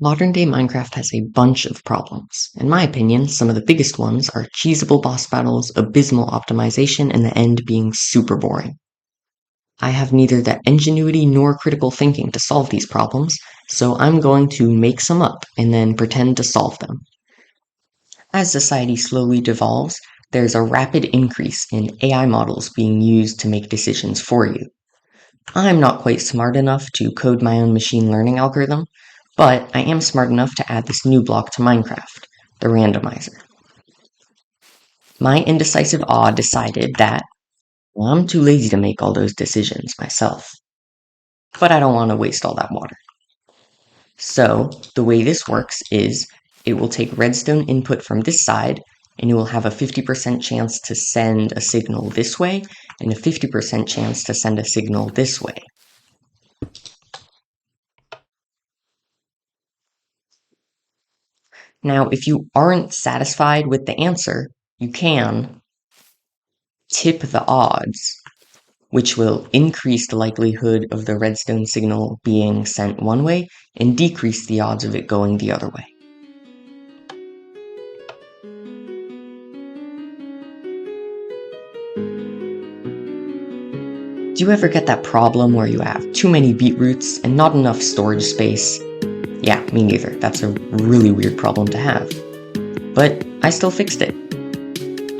Modern-day Minecraft has a bunch of problems. In my opinion, some of the biggest ones are cheesable boss battles, abysmal optimization, and the end being super boring. I have neither the ingenuity nor critical thinking to solve these problems, so I'm going to make some up and then pretend to solve them. As society slowly devolves, there's a rapid increase in AI models being used to make decisions for you. I'm not quite smart enough to code my own machine learning algorithm, but I am smart enough to add this new block to Minecraft, the randomizer. My indecisive awe decided that I'm too lazy to make all those decisions myself, but I don't want to waste all that water. So the way this works is it will take redstone input from this side, and you will have a 50% chance to send a signal this way, and a 50% chance to send a signal this way. Now, if you aren't satisfied with the answer, you can tip the odds, which will increase the likelihood of the redstone signal being sent one way and decrease the odds of it going the other way. Do you ever get that problem where you have too many beetroots and not enough storage space? Yeah, me neither. That's a really weird problem to have. But I still fixed it.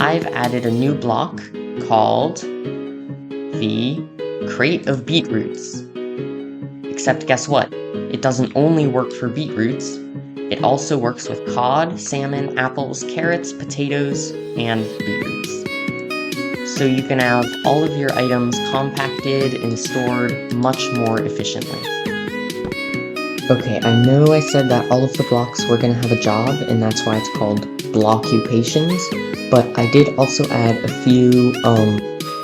I've added a new block called the Crate of Beetroots. Except guess what? It doesn't only work for beetroots, it also works with cod, salmon, apples, carrots, potatoes, and beetroots. So you can have all of your items compacted and stored much more efficiently. Okay, I know I said that all of the blocks were going to have a job, and that's why it's called Bloccupations, but I did also add a few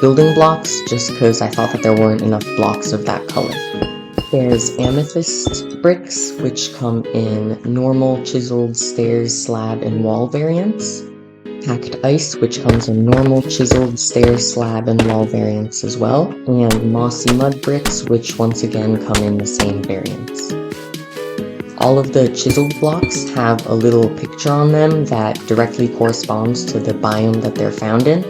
building blocks, just because I thought that there weren't enough blocks of that color. There's amethyst bricks, which come in normal, chiseled, stairs, slab, and wall variants. Packed ice, which comes in normal, chiseled, stairs, slab, and wall variants as well. And mossy mud bricks, which once again come in the same variants. All of the chiseled blocks have a little picture on them that directly corresponds to the biome that they're found in.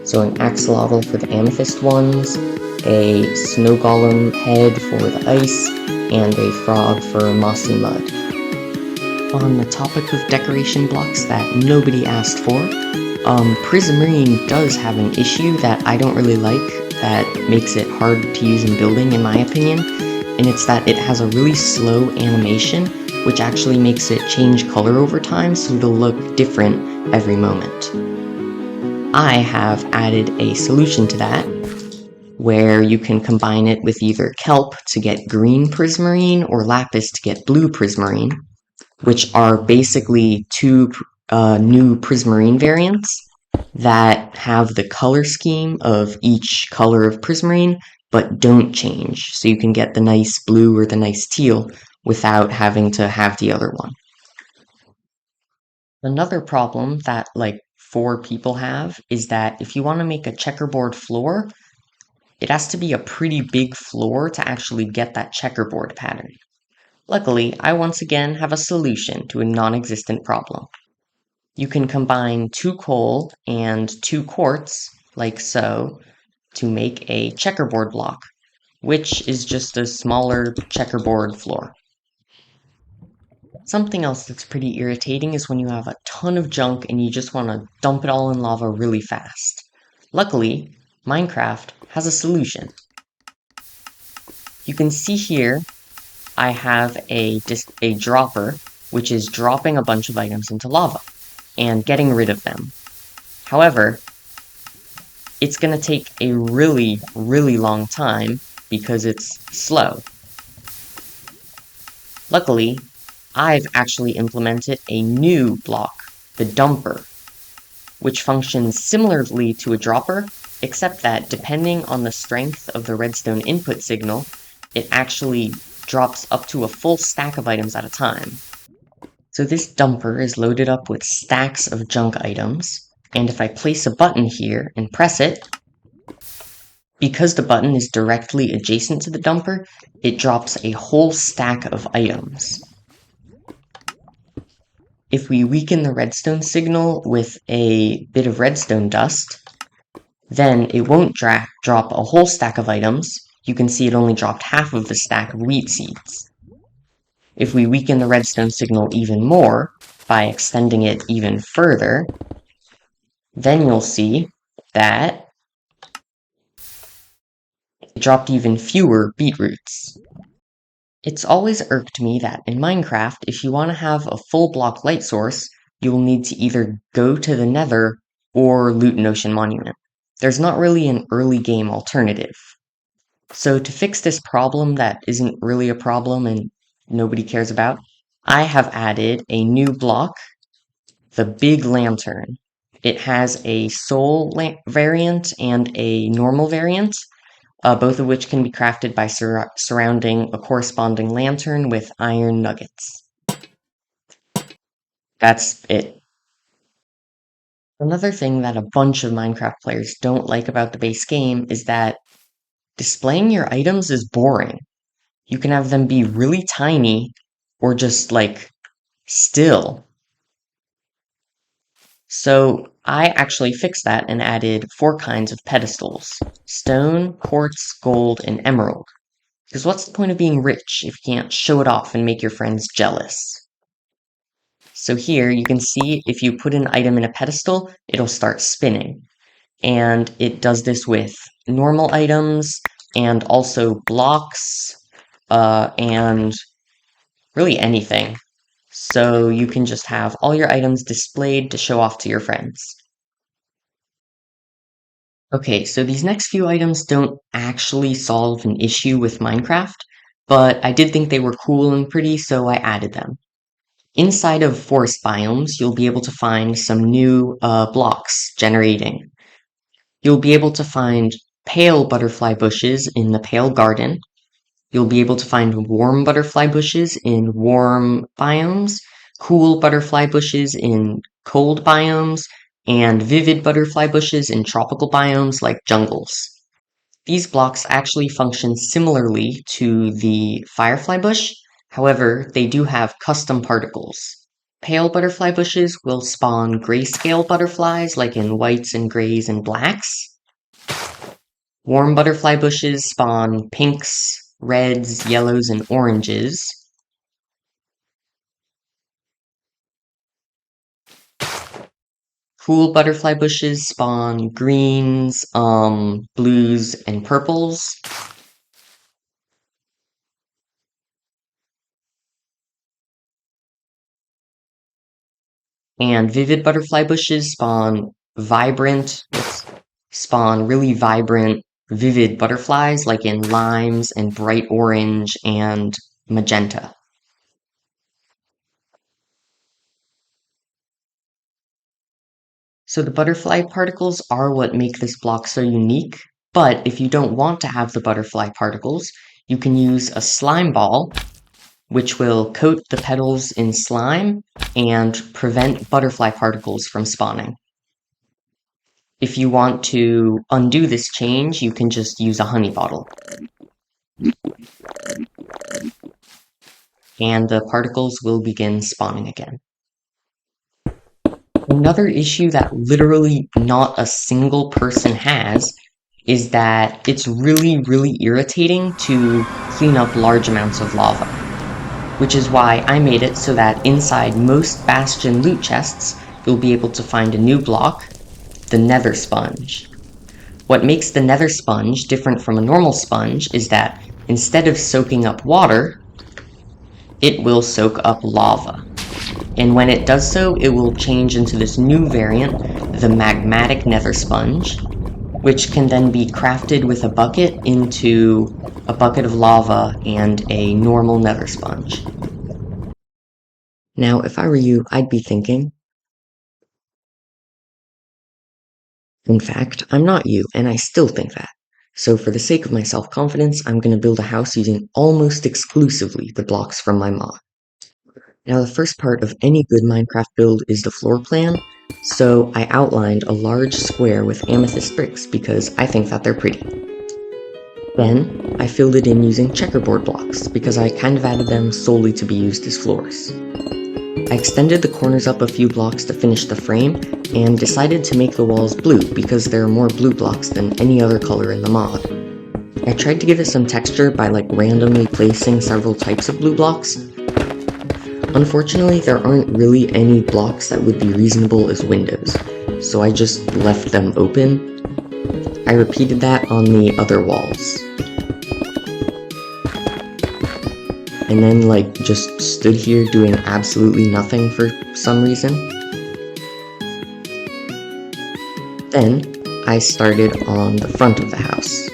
So an axolotl for the amethyst ones, a snow golem head for the ice, and a frog for mossy mud. On the topic of decoration blocks that nobody asked for, Prismarine does have an issue that I don't really like that makes it hard to use in building, in my opinion, and it's that it has a really slow animation, which actually makes it change color over time, so it'll look different every moment. I have added a solution to that, where you can combine it with either kelp to get green prismarine or lapis to get blue prismarine, which are basically two new prismarine variants that have the color scheme of each color of prismarine, but don't change, so you can get the nice blue or the nice teal without having to have the other one. Another problem that like 4 people have is that if you want to make a checkerboard floor, it has to be a pretty big floor to actually get that checkerboard pattern. Luckily, I once again have a solution to a non-existent problem. You can combine 2 coal and 2 quartz, like so, to make a checkerboard block, which is just a smaller checkerboard floor. Something else that's pretty irritating is when you have a ton of junk and you just want to dump it all in lava really fast. Luckily, Minecraft has a solution. You can see here I have a dropper, which is dropping a bunch of items into lava and getting rid of them. However, it's going to take a really, really long time because it's slow. Luckily, I've actually implemented a new block, the dumper, which functions similarly to a dropper, except that depending on the strength of the redstone input signal, it actually drops up to a full stack of items at a time. So this dumper is loaded up with stacks of junk items, and if I place a button here and press it, because the button is directly adjacent to the dumper, it drops a whole stack of items. if we weaken the redstone signal with a bit of redstone dust, then it won't drop a whole stack of items. You can see it only dropped half of the stack of wheat seeds. If we weaken the redstone signal even more, by extending it even further, then you'll see that it dropped even fewer beetroots. It's always irked me that in Minecraft, if you want to have a full block light source, you will need to either go to the Nether or loot an ocean monument. There's not really an early game alternative. So to fix this problem that isn't really a problem and nobody cares about, I have added a new block, the Big Lantern. It has a soul variant and a normal variant, both of which can be crafted by surrounding a corresponding lantern with iron nuggets. That's it. Another thing that a bunch of Minecraft players don't like about the base game is that displaying your items is boring. You can have them be really tiny or just like still. So I actually fixed that and added 4 kinds of pedestals: stone, quartz, gold, and emerald. Because what's the point of being rich if you can't show it off and make your friends jealous? So here you can see if you put an item in a pedestal, it'll start spinning. And it does this with normal items and also blocks and really anything. So you can just have all your items displayed to show off to your friends. Okay, so these next few items don't actually solve an issue with Minecraft, but I did think they were cool and pretty, so I added them. Inside of forest biomes, you'll be able to find some new blocks generating. You'll be able to find pale butterfly bushes in the pale garden. You'll be able to find warm butterfly bushes in warm biomes, cool butterfly bushes in cold biomes, and vivid butterfly bushes in tropical biomes like jungles. These blocks actually function similarly to the firefly bush, however, they do have custom particles. Pale butterfly bushes will spawn grayscale butterflies like in whites and grays and blacks. Warm butterfly bushes spawn pinks, reds, yellows, and oranges. Cool butterfly bushes spawn greens, blues, and purples. And vivid butterfly bushes spawn really vibrant, vivid butterflies like in limes and bright orange and magenta. So the butterfly particles are what make this block so unique, but if you don't want to have the butterfly particles, you can use a slime ball, which will coat the petals in slime and prevent butterfly particles from spawning. If you want to undo this change, you can just use a honey bottle. And the particles will begin spawning again. Another issue that literally not a single person has is that it's really, really irritating to clean up large amounts of lava. Which is why I made it so that inside most Bastion loot chests, you'll be able to find a new block, the Nether Sponge. What makes the Nether Sponge different from a normal sponge is that instead of soaking up water, it will soak up lava. And when it does so, it will change into this new variant, the Magmatic Nether Sponge, which can then be crafted with a bucket into a bucket of lava and a normal Nether Sponge. Now, if I were you, I'd be thinking, in fact, I'm not you, and I still think that. So for the sake of my self-confidence, I'm going to build a house using almost exclusively the blocks from my mod. Now the first part of any good Minecraft build is the floor plan, so I outlined a large square with amethyst bricks because I think that they're pretty. Then, I filled it in using checkerboard blocks because I kind of added them solely to be used as floors. I extended the corners up a few blocks to finish the frame, and decided to make the walls blue because there are more blue blocks than any other color in the mod. I tried to give it some texture by randomly placing several types of blue blocks. Unfortunately, there aren't really any blocks that would be reasonable as windows, so I just left them open. I repeated that on the other walls. And then just stood here doing absolutely nothing for some reason. Then I started on the front of the house.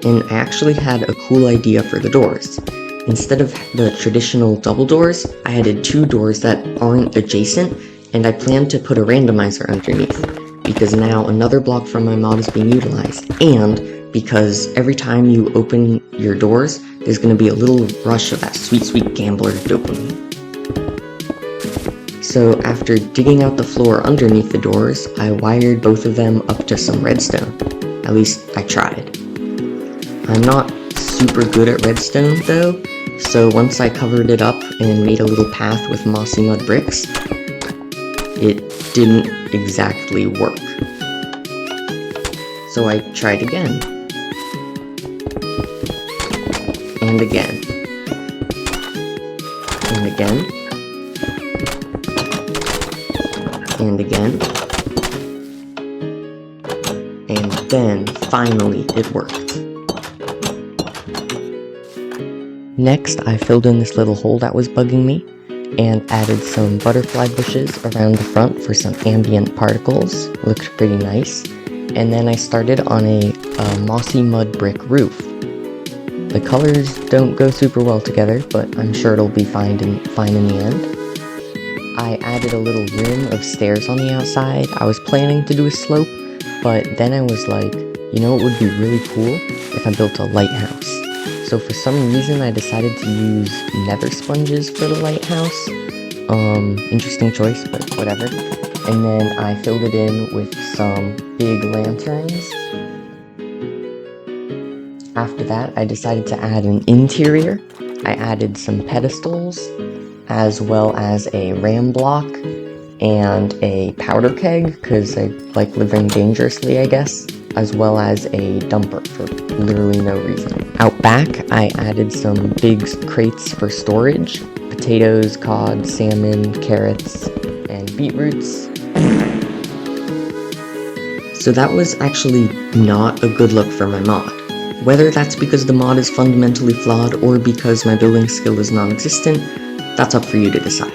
And I actually had a cool idea for the doors. Instead of the traditional double doors, I added 2 doors that aren't adjacent, and I planned to put a randomizer underneath, because now another block from my mod is being utilized, and because every time you open your doors, there's going to be a little rush of that sweet, sweet gambler dopamine. So after digging out the floor underneath the doors, I wired both of them up to some redstone. At least I tried. I'm not super good at redstone though, so once I covered it up and made a little path with mossy mud bricks, it didn't exactly work. So I tried again. And again. And again. And again. And then, finally, it worked. Next, I filled in this little hole that was bugging me, and added some butterfly bushes around the front for some ambient particles. Looked pretty nice. And then I started on a mossy mud brick roof. The colors don't go super well together, but I'm sure it'll be fine in the end. I added a little rim of stairs on the outside. I was planning to do a slope, but then I was like, you know what would be really cool? If I built a lighthouse. So for some reason I decided to use nether sponges for the lighthouse. Interesting choice, but whatever. And then I filled it in with some big lanterns. After that, I decided to add an interior. I added some pedestals, as well as a ram block, and a powder keg, because I like living dangerously, I guess, as well as a dumper for literally no reason. Out back, I added some big crates for storage, potatoes, cod, salmon, carrots, and beetroots. So that was actually not a good look for my mod. Whether that's because the mod is fundamentally flawed or because my building skill is non-existent, that's up for you to decide.